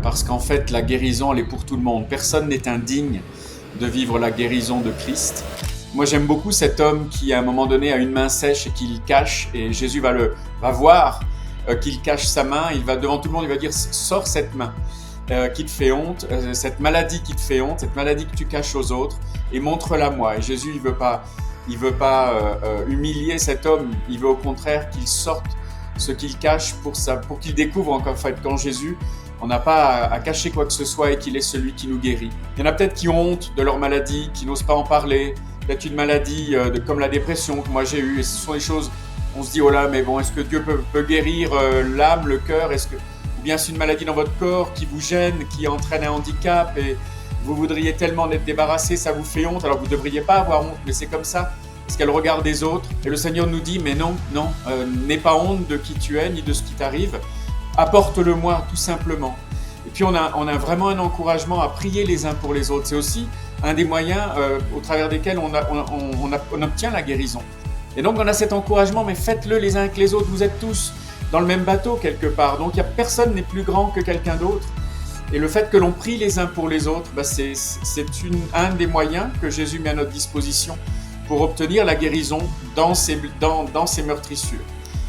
parce qu'en fait, la guérison, elle est pour tout le monde. Personne n'est indigne de vivre la guérison de Christ. Moi, j'aime beaucoup cet homme qui, à un moment donné, a une main sèche et qu'il cache, et Jésus va voir qu'il cache sa main. Il va devant tout le monde, il va dire, sors cette main qui te fait honte, cette maladie qui te fait honte, cette maladie que tu caches aux autres, et montre-la moi. Et Jésus, il veut pas humilier cet homme, il veut au contraire qu'il sorte ce qu'il cache pour qu'il découvre en fait qu'en Jésus, on n'a pas à cacher quoi que ce soit et qu'il est celui qui nous guérit. Il y en a peut-être qui ont honte de leur maladie, qui n'osent pas en parler, peut-être une maladie comme la dépression que moi j'ai eue, et ce sont des choses, on se dit, oh là, mais bon, est-ce que Dieu peut guérir l'âme, le cœur, ou bien c'est une maladie dans votre corps qui vous gêne, qui entraîne un handicap, et vous voudriez tellement en être débarrassé, ça vous fait honte, alors vous ne devriez pas avoir honte, mais c'est comme ça, parce qu'il y a le regard des autres, et le Seigneur nous dit, mais non, n'aie pas honte de qui tu es, ni de ce qui t'arrive, apporte-le-moi tout simplement. Et puis on a vraiment un encouragement à prier les uns pour les autres. C'est aussi un des moyens au travers desquels on obtient la guérison. Et donc on a cet encouragement, mais faites-le les uns avec les autres. Vous êtes tous dans le même bateau quelque part. Donc personne n'est plus grand que quelqu'un d'autre. Et le fait que l'on prie les uns pour les autres, c'est un des moyens que Jésus met à notre disposition pour obtenir la guérison dans ces meurtrissures.